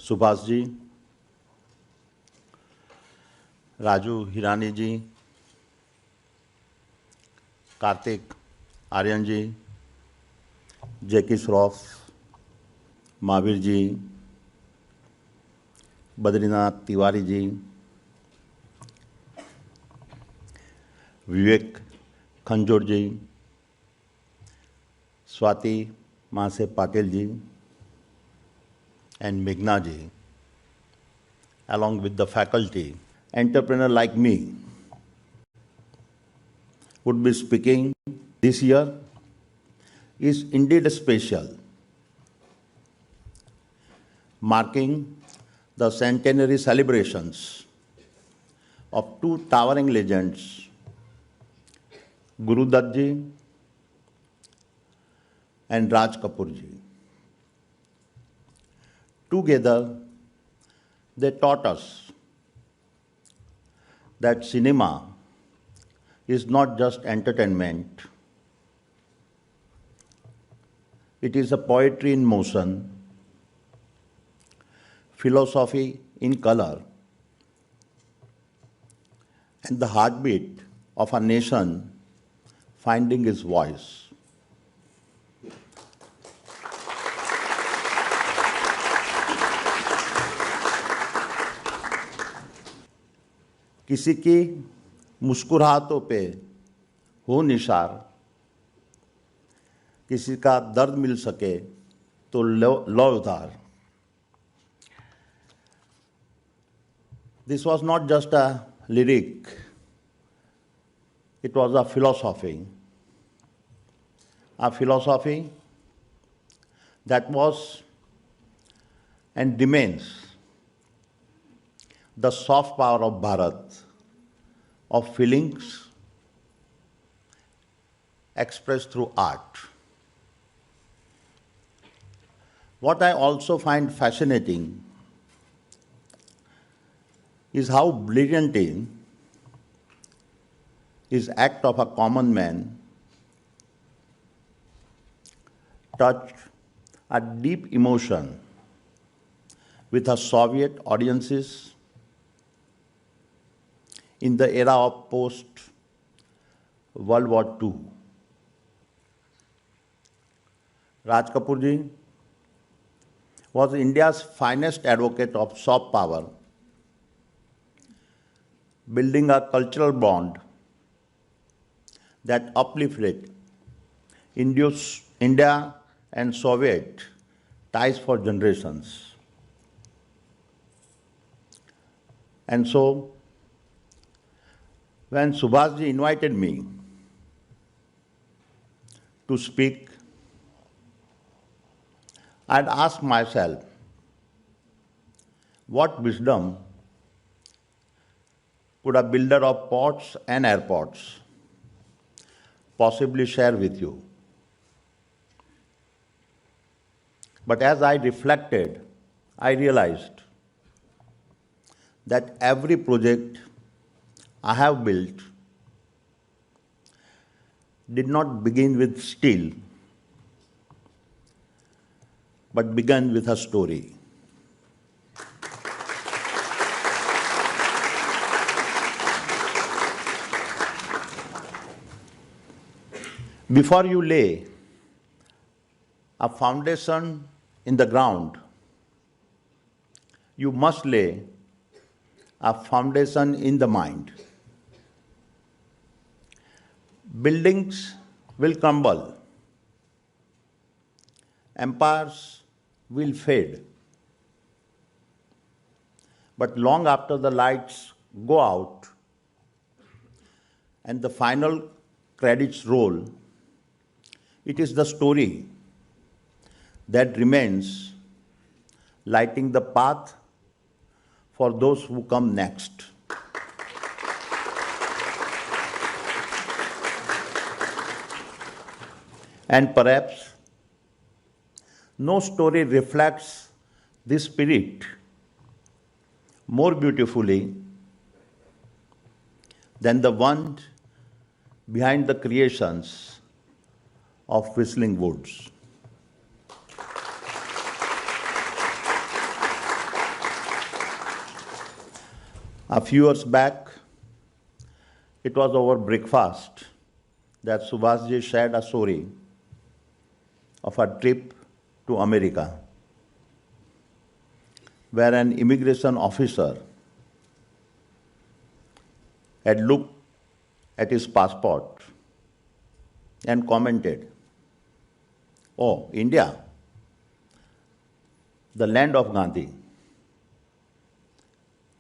सुभाष जी, राजू हिरानी जी, कार्तिक आर्यन जी, जैकी श्रॉफ, महावीर जी, बद्रीनाथ तिवारी जी, विवेक खंजोर जी, स्वाति मासे Patil ji, and Meghna ji, along with the faculty. Entrepreneur like me would be speaking this year is indeed special, marking the centenary celebrations of two towering legends, Guru Dutt ji and Raj Kapoor ji. Together, they taught us that cinema is not just entertainment. It is a poetry in motion, philosophy in color, and the heartbeat of a nation finding its voice. किसी की मुस्कुराहटों पे हो निशार, किसी का दर्द मिल सके तो लो उधार. This was not just a lyric, it was a philosophy that was and remains the soft power of Bharat, of feelings expressed through art. What I also find fascinating is how brilliantly his act of a common man touched a deep emotion with a Soviet audiences in the era of post-World War II. Raj Kapoor ji was India's finest advocate of soft power, building a cultural bond that uplifted India and Soviet ties for generations. And so, when Subhash ji invited me to speak, I'd asked myself, what wisdom could a builder of ports and airports possibly share with you? But as I reflected, I realized that every project I have built did not begin with steel, but began with a story. Before you lay a foundation in the ground, you must lay a foundation in the mind. Buildings will crumble, empires will fade, but long after the lights go out and the final credits roll, it is the story that remains, lighting the path for those who come next. And perhaps no story reflects this spirit more beautifully than the one behind the creations of Whistling Woods. A few years back, it was over breakfast that Subhasji shared a story of a trip to America, where an immigration officer had looked at his passport and commented, "Oh, India, the land of Gandhi.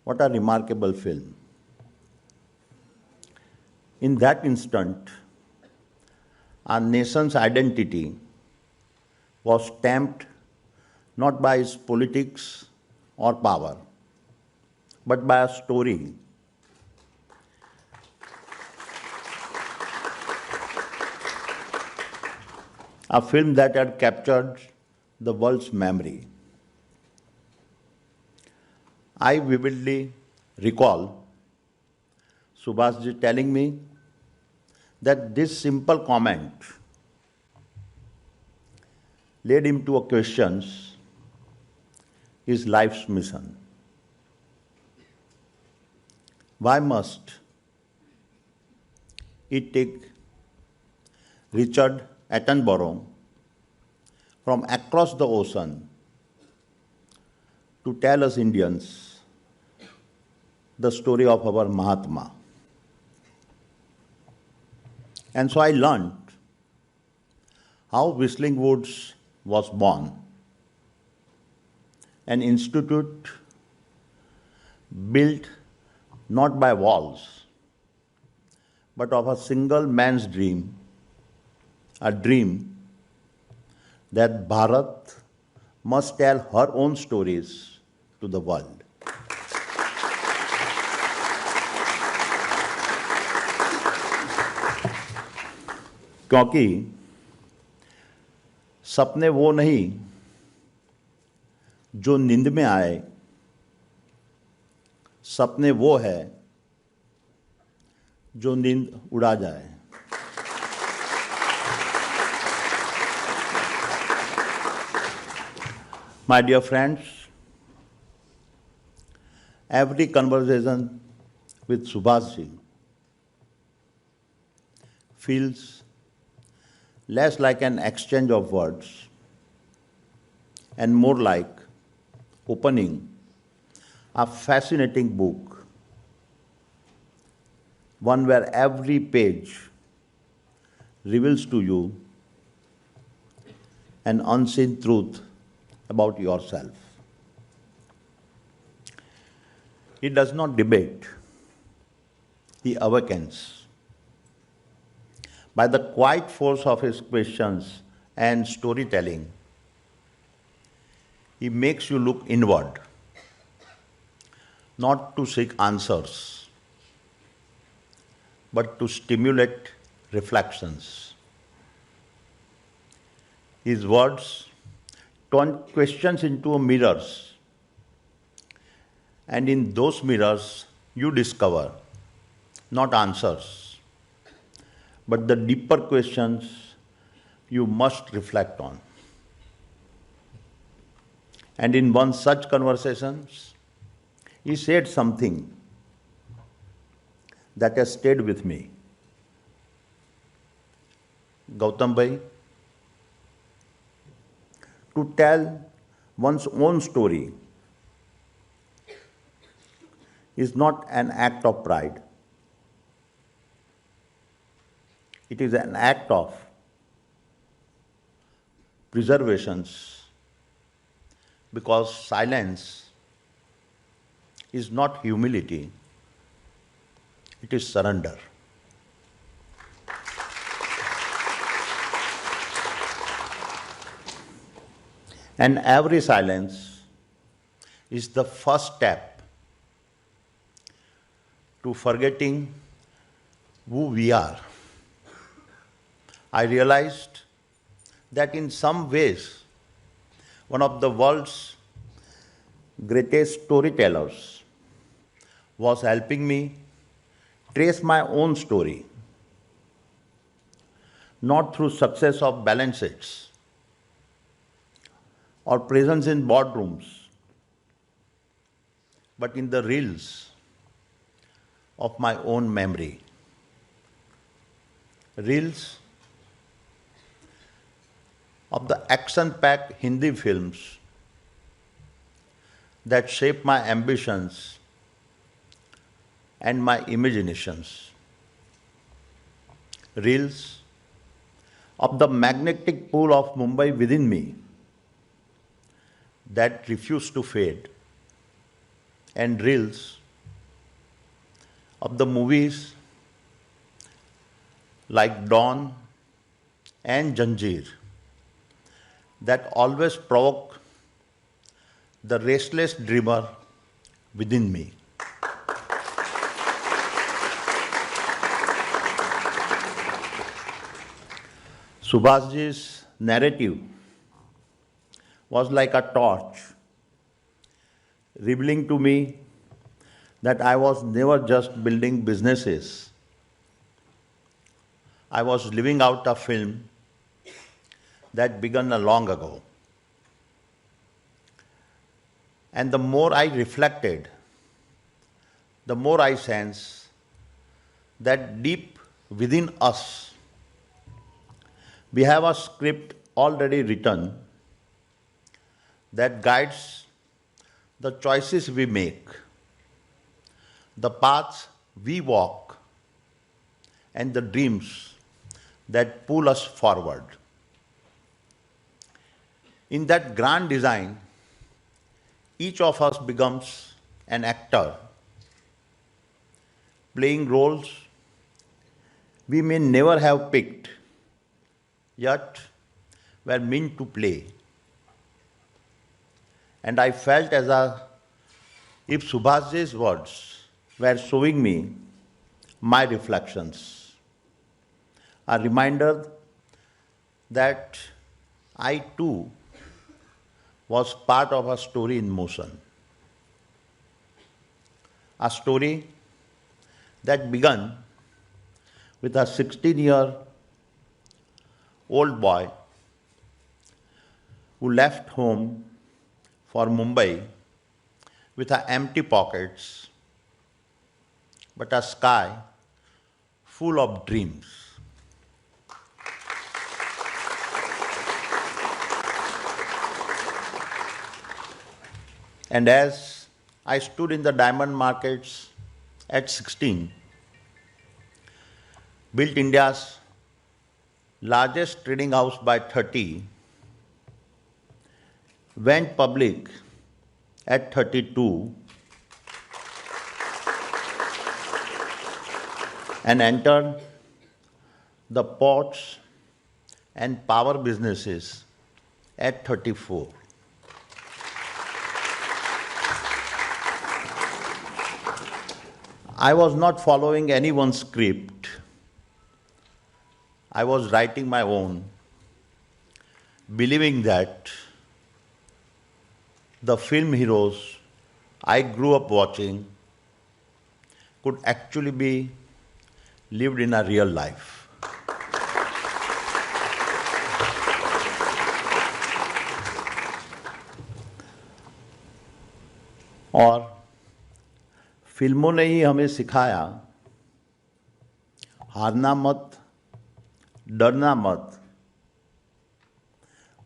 What a remarkable film." In that instant, our nation's identity was stamped not by its politics or power, but by a story. A film that had captured the world's memory. I vividly recall Subhasji telling me that this simple comment led him to a question his life's mission. Why must it take Richard Attenborough from across the ocean to tell us Indians the story of our Mahatma? And so I learned how Whistling Woods was born, an institute built not by walls, but of a single man's dream, a dream that Bharat must tell her own stories to the world. क्योंकि सपने वो नहीं जो नींद में आए, सपने वो है जो नींद उड़ा जाए. My dear friends, every conversation with Subhasji feels less like an exchange of words and more like opening a fascinating book, one where every page reveals to you an unseen truth about yourself. He does not debate, he awakens. By the quiet force of his questions and storytelling, he makes you look inward, not to seek answers, but to stimulate reflections. His words turn questions into mirrors, and in those mirrors you discover not answers, but the deeper questions you must reflect on. And in one such conversation, he said something that has stayed with me. Gautam bhai, to tell one's own story is not an act of pride. It is an act of preservation, because silence is not humility, it is surrender. And every silence is the first step to forgetting who we are. I realized that in some ways, one of the world's greatest storytellers was helping me trace my own story, not through success of balance sheets or presence in boardrooms, but in the reels of my own memory. Reels of the action-packed Hindi films that shaped my ambitions and my imaginations. Reels of the magnetic pool of Mumbai within me that refused to fade. And reels of the movies like Don and Zanjeer that always provoke the restless dreamer within me. Subhasji's narrative was like a torch, revealing to me that I was never just building businesses. I was living out a film that began long ago. And the more I reflected, the more I sensed that deep within us, we have a script already written that guides the choices we make, the paths we walk, and the dreams that pull us forward. In that grand design, each of us becomes an actor, playing roles we may never have picked, yet were meant to play. And I felt if Subhasji's words were showing me my reflections, a reminder that I too was part of a story in motion. A story that began with a 16-year-old boy who left home for Mumbai with empty pockets, but a sky full of dreams. And as I stood in the diamond markets at 16, built India's largest trading house by 30, went public at 32, and entered the ports and power businesses at 34. I was not following anyone's script. I was writing my own, believing that the film heroes I grew up watching could actually be lived in a real life. और फिल्मों ने ही हमें सिखाया, हारना मत, डरना मत,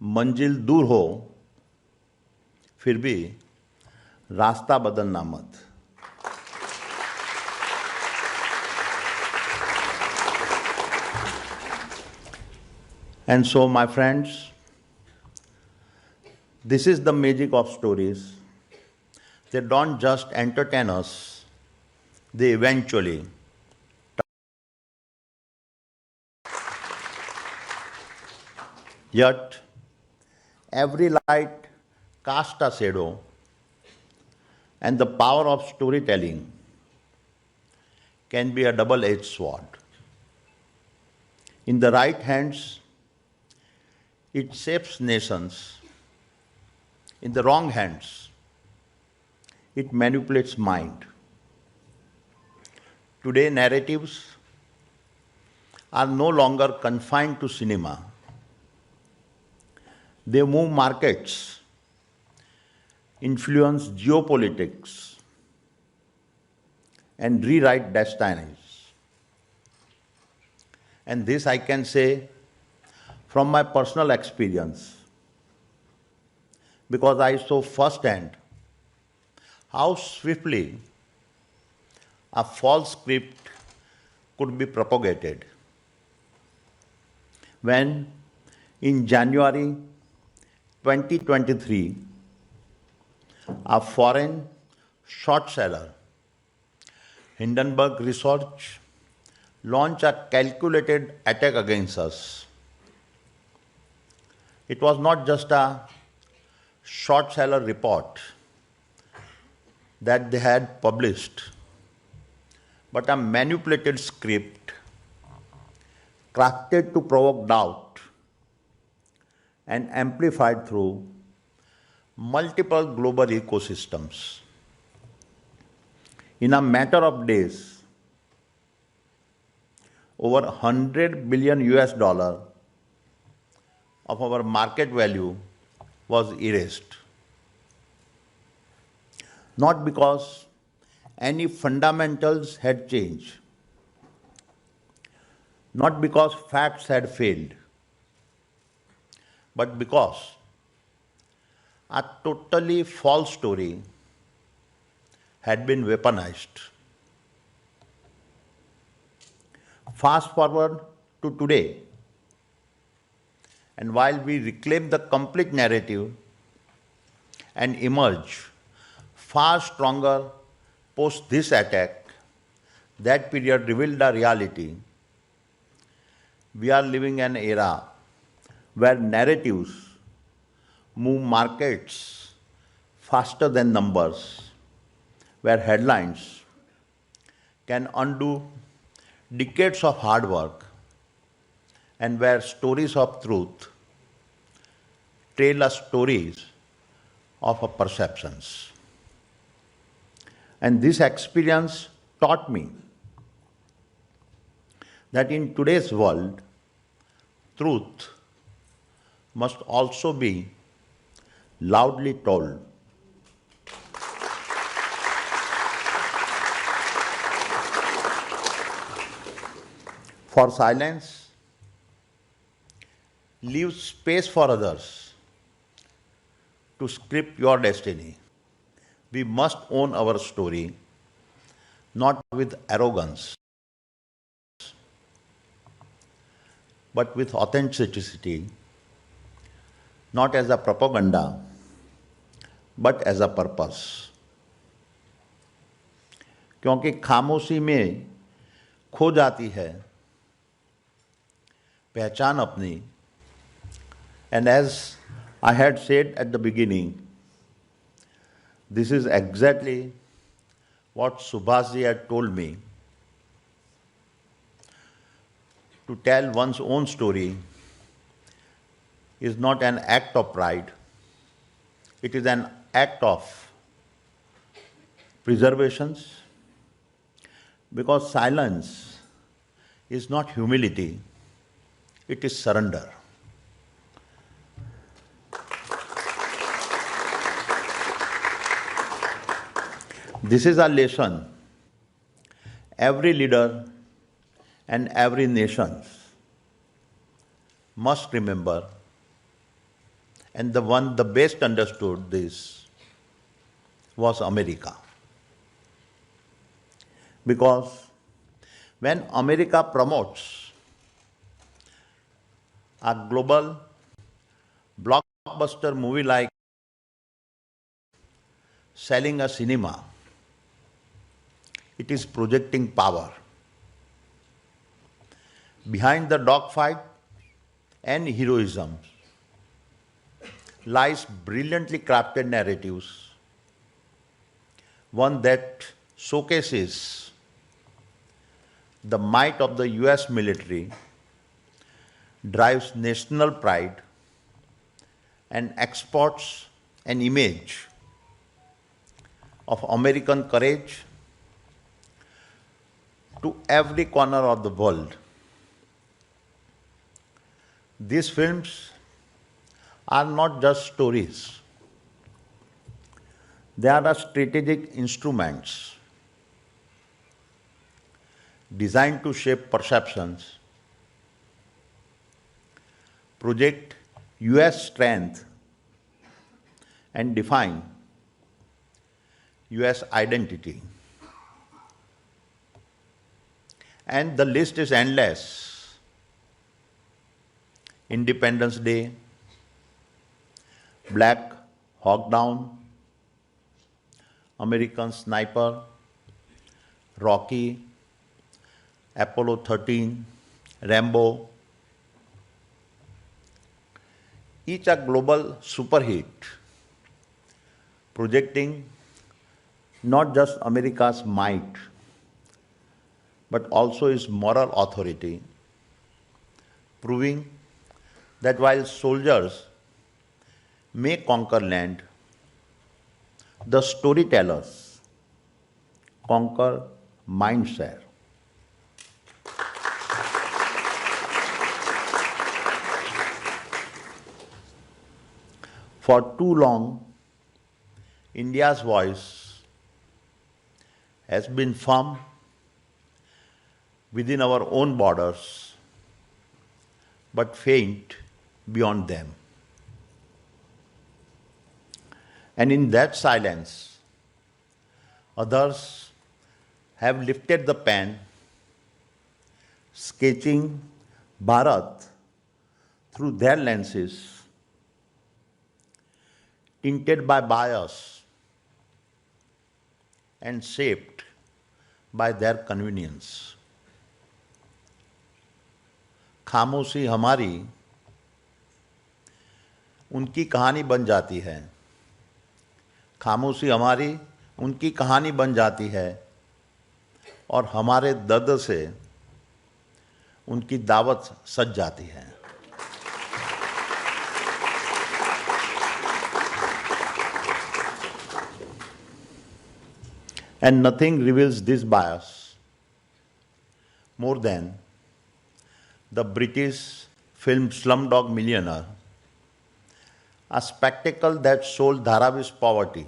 मंजिल दूर हो, फिर भी रास्ता बदलना मत. And so, my friends, this is the magic of stories. They don't just entertain us, they eventually yet every light casts a shadow, and the power of storytelling can be a double-edged sword. In the right hands, it shapes nations. In the wrong hands, it manipulates mind. Today, narratives are no longer confined to cinema. They move markets, influence geopolitics, and rewrite destinies. And this I can say from my personal experience, because I saw firsthand how swiftly a false script could be propagated. When in January 2023, a foreign short seller, Hindenburg Research, launched a calculated attack against us. It was not just a short seller report that they had published, but a manipulated script crafted to provoke doubt and amplified through multiple global ecosystems. In a matter of days, over 100 billion US dollar of our market value was erased. Not because any fundamentals had changed, not because facts had failed, but because a totally false story had been weaponized. Fast forward to today, and while we reclaim the complete narrative and emerge far stronger post this attack, that period revealed a reality. We are living in an era where narratives move markets faster than numbers, where headlines can undo decades of hard work, and where stories of truth trail us stories of our perceptions. And this experience taught me that in today's world, truth must also be loudly told. For silence leaves space for others to script your destiny. We must own our story, not with arrogance, but with authenticity, not as a propaganda, but as a purpose. क्योंकि खामोशी में खो जाती है पहचान अपनी. And as I had said at the beginning, this is exactly what Subhasji had told me. To tell one's own story is not an act of pride. It is an act of preservation, because silence is not humility, it is surrender. This is a lesson every leader and every nation must remember, and the one the best understood this was America. Because when America promotes a global blockbuster movie like selling a cinema, it is projecting power. Behind the dogfight and heroism lies brilliantly crafted narratives, one that showcases the might of the US military, drives national pride, and exports an image of American courage to every corner of the world. These films are not just stories. They are strategic instruments designed to shape perceptions, project US strength, and define US identity. And the list is endless. Independence Day, Black Hawk Down, American Sniper, Rocky, Apollo 13, Rambo, each a global superhit, projecting not just America's might, but also its moral authority, proving that while soldiers may conquer land, the storytellers conquer mindshare. For too long, India's voice has been firm within our own borders, but faint beyond them. And in that silence, others have lifted the pen, sketching Bharat through their lenses, tinted by bias and shaped by their convenience. खामोशी हमारी उनकी कहानी बन जाती है, खामोशी हमारी उनकी कहानी बन जाती है और हमारे दर्द से उनकी दावत सज जाती है. And nothing reveals this bias more than the British film Slumdog Millionaire, a spectacle that sold Dharavi's poverty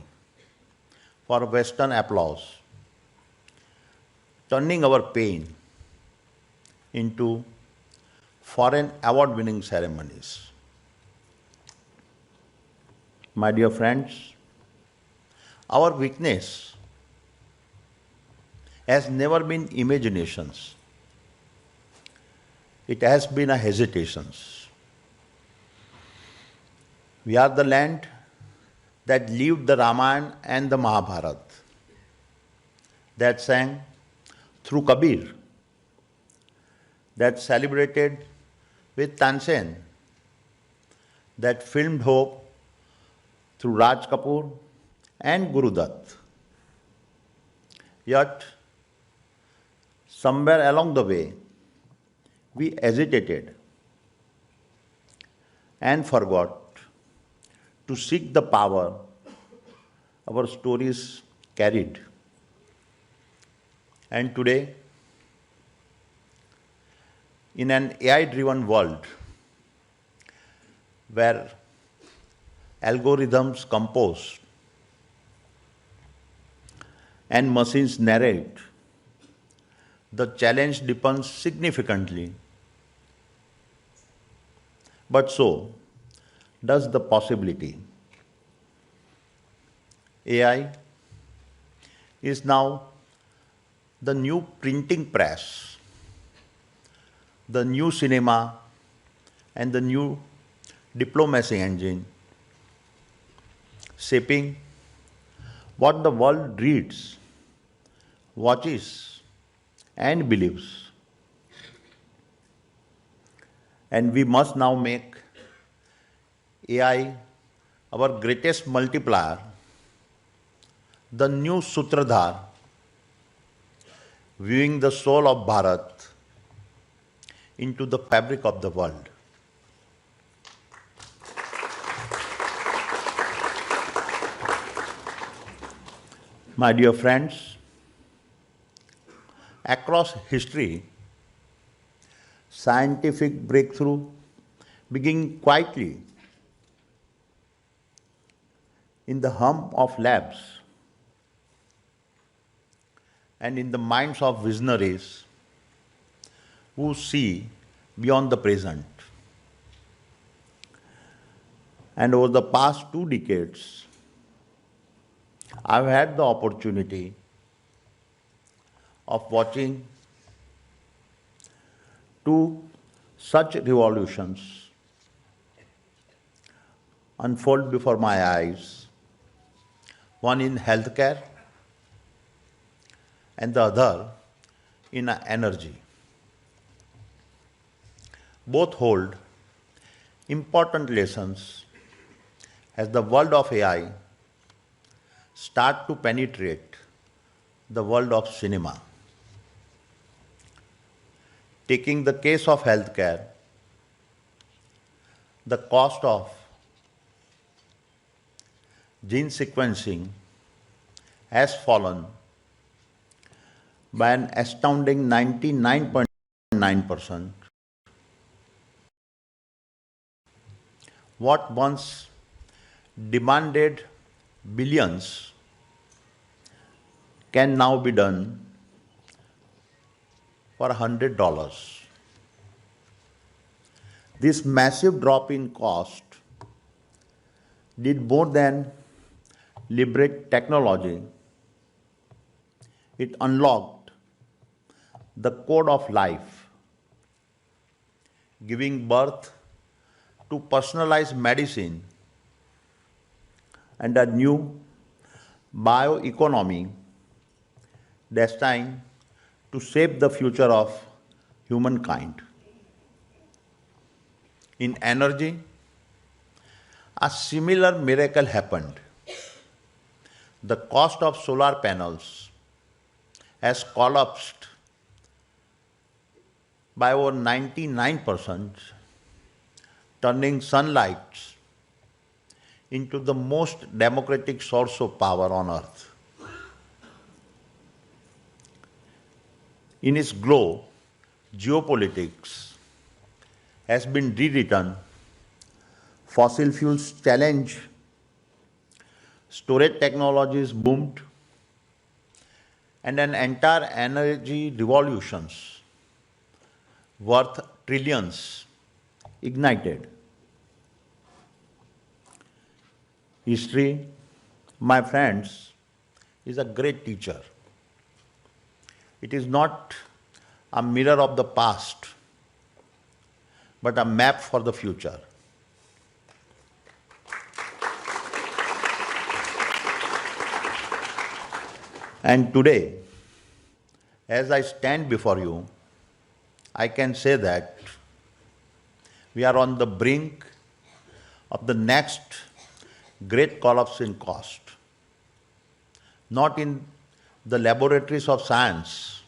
for Western applause, turning our pain into foreign award-winning ceremonies. My dear friends, our weakness has never been imaginations. It has been a hesitations. We are the land that lived the Ramayana and the Mahabharata, that sang through Kabir, that celebrated with Tansen, that filmed hope through Raj Kapoor and Guru Dutt. Yet, somewhere along the way, we hesitated and forgot to seek the power our stories carried. And today, in an AI-driven world where algorithms compose and machines narrate, the challenge depends significantly. But so does the possibility. AI is now the new printing press, the new cinema, and the new diplomacy engine, shaping what the world reads, watches, and believes. And we must now make AI our greatest multiplier, the new Sutradhar, viewing the soul of Bharat into the fabric of the world. My dear friends, across history, scientific breakthrough begin quietly in the hum of labs and in the minds of visionaries who see beyond the present. And over the past 2 decades, I've had the opportunity of watching two such revolutions unfold before my eyes, one in healthcare and the other in energy. Both hold important lessons as the world of AI start to penetrate the world of cinema. Taking the case of healthcare, the cost of gene sequencing has fallen by an astounding 99.9%. What once demanded billions can now be done for $100. This massive drop in cost did more than liberate technology. It unlocked the code of life, giving birth to personalized medicine and a new bioeconomy destined to shape the future of humankind. In energy, a similar miracle happened. The cost of solar panels has collapsed by over 99%, turning sunlight into the most democratic source of power on earth. In its glow, geopolitics has been rewritten. Fossil fuels challenge, storage technologies boomed, and an entire energy revolutions worth trillions ignited. History, my friends, is a great teacher. It is not a mirror of the past, but a map for the future. And today, as I stand before you, I can say that we are on the brink of the next great collapse in cost, not in the laboratories of science,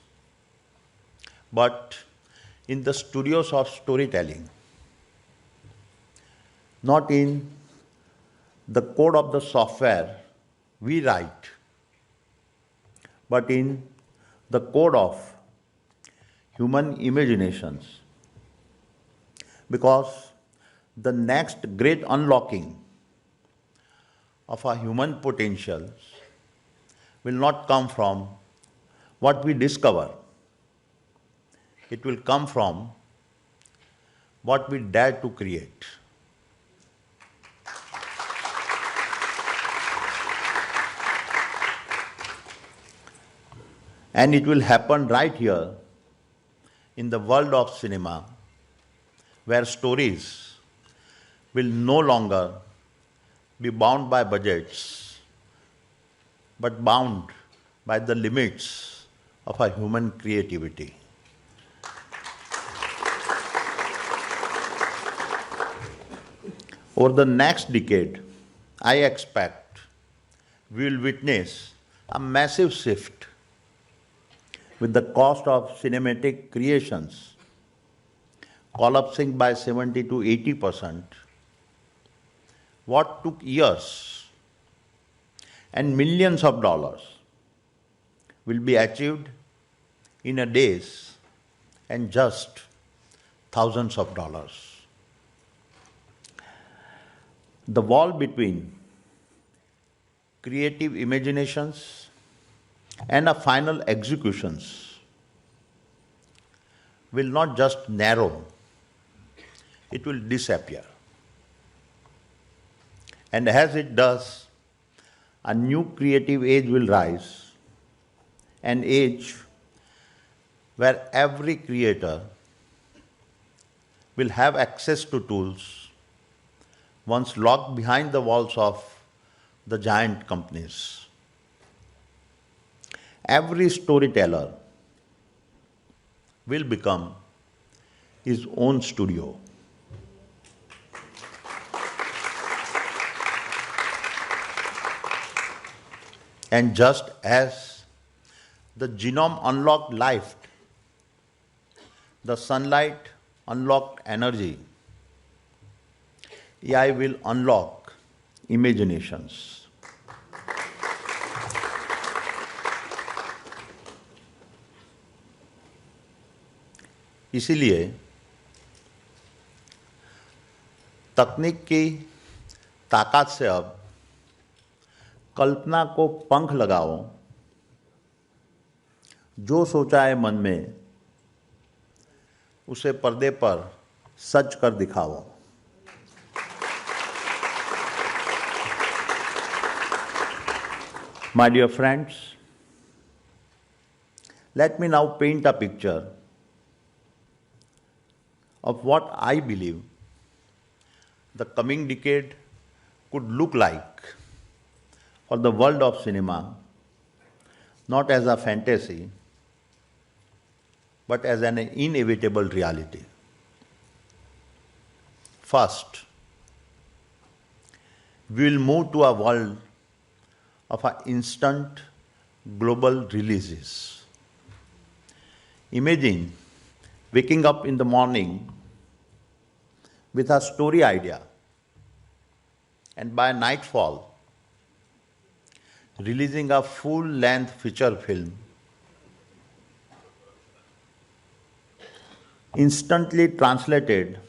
but in the studios of storytelling, not in the code of the software we write, but in the code of human imaginations. Because the next great unlocking of our human potentials will not come from what we discover. It will come from what we dare to create. And it will happen right here in the world of cinema, where stories will no longer be bound by budgets, but bound by the limits of our human creativity. Over the next decade, I expect we will witness a massive shift with the cost of cinematic creations collapsing by 70 to 80%. What took years and millions of dollars will be achieved in a days and just thousands of dollars. The wall between creative imaginations and a final executions will not just narrow, it will disappear. And as it does, a new creative age will rise, an age where every creator will have access to tools once locked behind the walls of the giant companies. Every storyteller will become his own studio. And just as the genome unlocked life, the sunlight unlocked energy, AI will unlock imaginations. इसीलिए तकनीक की ताकत से अब कल्पना को पंख लगाओ, जो सोचा है मन में उसे पर्दे पर सच कर दिखाओ. My dear friends, let me now paint a picture of what I believe the coming decade could look like for the world of cinema, not as a fantasy, but as an inevitable reality. First, we will move to a world of instant global releases. Imagine waking up in the morning with a story idea and by nightfall releasing a full-length feature film, instantly translated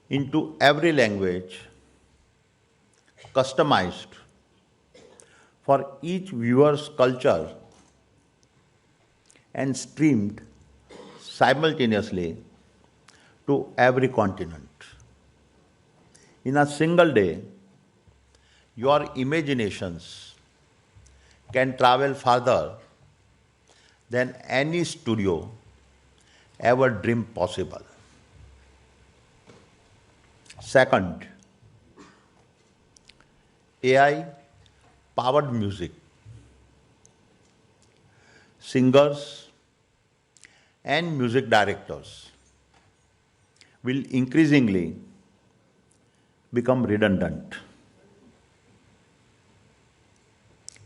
into every language, customized for each viewer's culture and streamed simultaneously to every continent. In a single day, your imaginations can travel farther than any studio ever dreamed possible. Second, AI powered music. Singers and music directors will increasingly become redundant.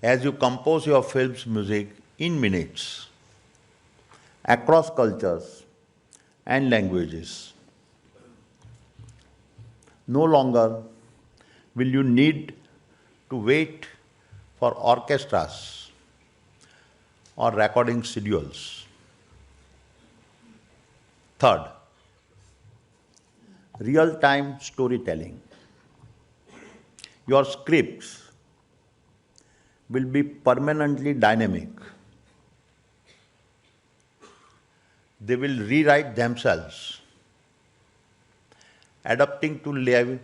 As you compose your film's music in minutes across cultures and languages, no longer will you need to wait for orchestras or recording schedules. Third, real-time storytelling. Your scripts will be permanently dynamic. They will rewrite themselves, adapting to live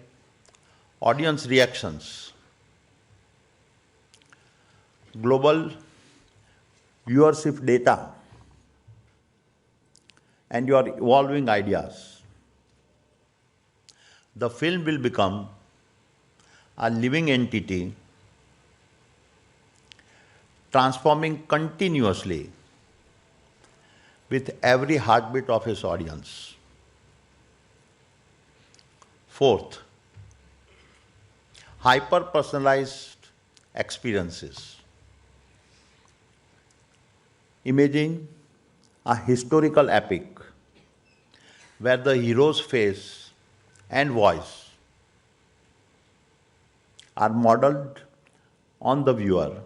audience reactions, global viewership data, and your evolving ideas. The film will become a living entity, transforming continuously with every heartbeat of its audience. Fourth, hyper-personalized experiences. Imagine a historical epic where the hero's face and voice are modeled on the viewer.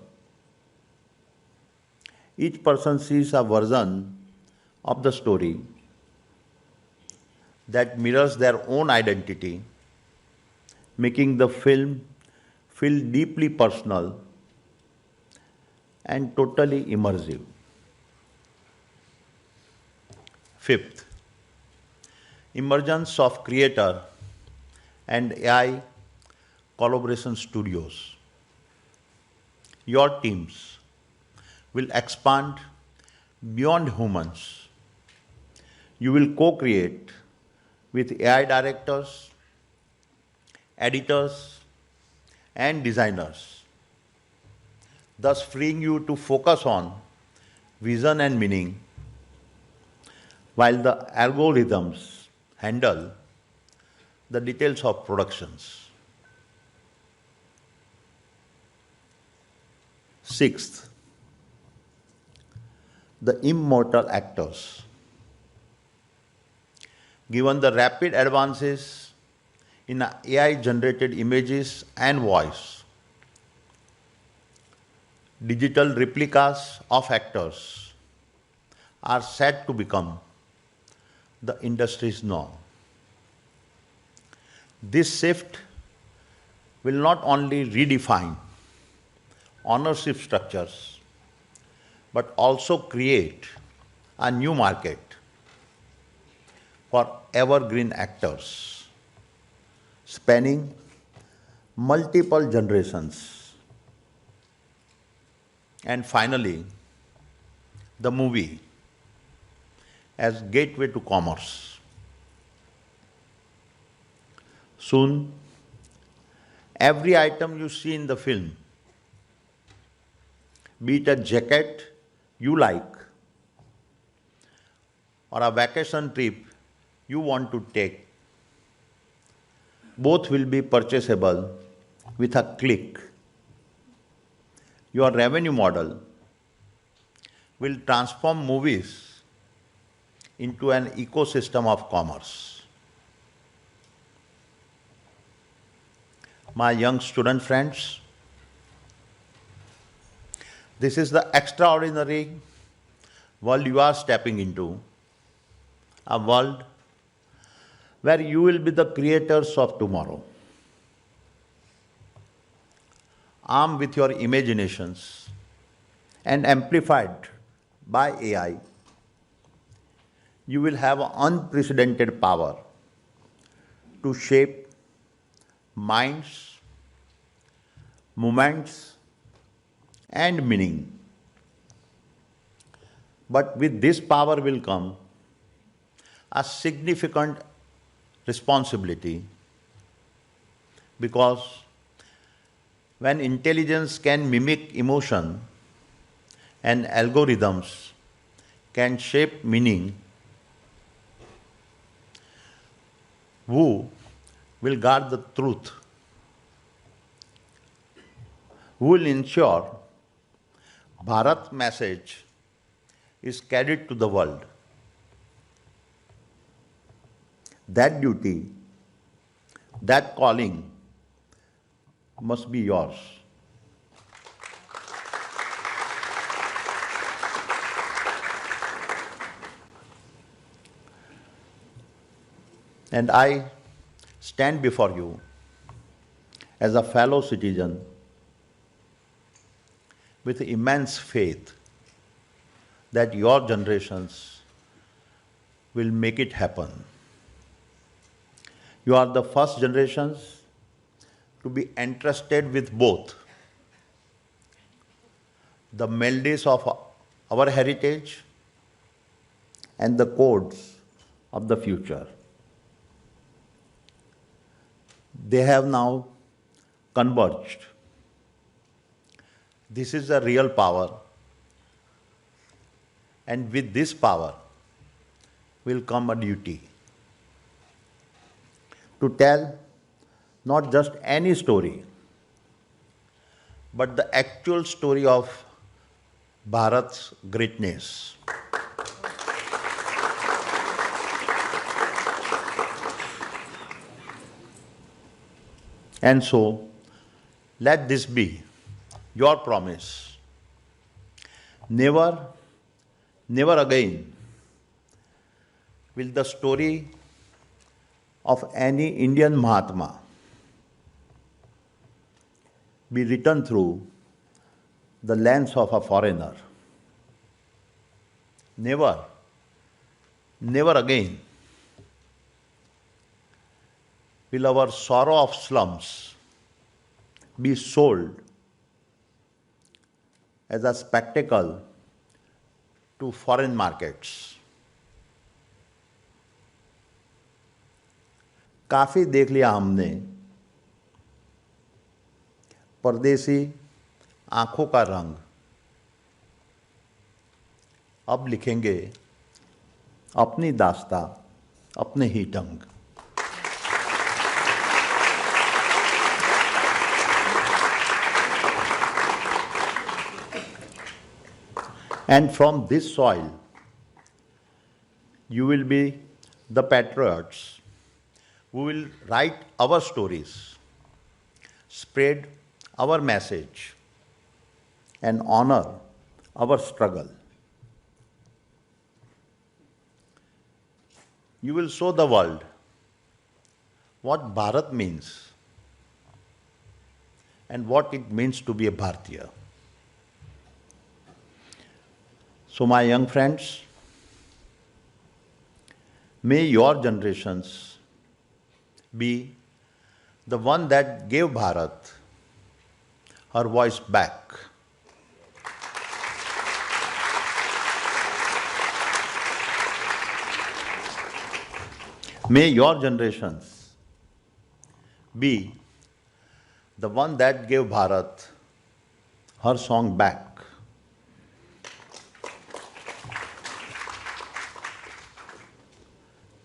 Each person sees a version of the story that mirrors their own identity, making the film feel deeply personal and totally immersive. Fifth, emergence of creator and AI collaboration studios. Your teams will expand beyond humans. You will co create with AI directors, editors, and designers, thus freeing you to focus on vision and meaning while the algorithms handle the details of productions. Sixth, the immortal actors. Given the rapid advances in AI generated images and voice, digital replicas of actors are set to become the industry's norm. This shift will not only redefine ownership structures but also create a new market for evergreen actors spanning multiple generations. And finally, the movie as gateway to commerce. Soon, every item you see in the film, be it a jacket you like or a vacation trip you want to take, both will be purchasable with a click. Your revenue model will transform movies into an ecosystem of commerce. My young student friends, this is the extraordinary world you are stepping into, a world where you will be the creators of tomorrow. Armed with your imaginations and amplified by AI, you will have unprecedented power to shape minds, moments, and meaning. But with this power will come a significant responsibility, because when intelligence can mimic emotion and algorithms can shape meaning, who will guard the truth? Who will ensure Bharat's message is carried to the world? That duty, that calling must be yours. And I stand before you as a fellow citizen with immense faith that your generations will make it happen. You are the first generations to be entrusted with both the melodies of our heritage and the codes of the future. They have now converged. This is a real power, and with this power will come a duty to tell not just any story, but the actual story of Bharat's greatness. And so, let this be your promise. Never, never again will the story of any Indian Mahatma be written through the lens of a foreigner. Never, Never again will our sorrow of slums be sold as a spectacle to foreign markets. काफी देख लिया हमने परदेसी आंखों का रंग। अब लिखेंगे अपनी दास्तां अपने ही ढंग। And from this soil, you will be the patriots who will write our stories, spread our message, and honor our struggle. You will show the world what Bharat means and what it means to be a Bharatiya. So, my young friends, may your generations be the one that gave Bharat her voice back. May your generations be the one that gave Bharat her song back.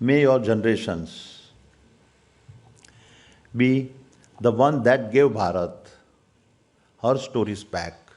May your generations be the one that gave Bharat her stories back.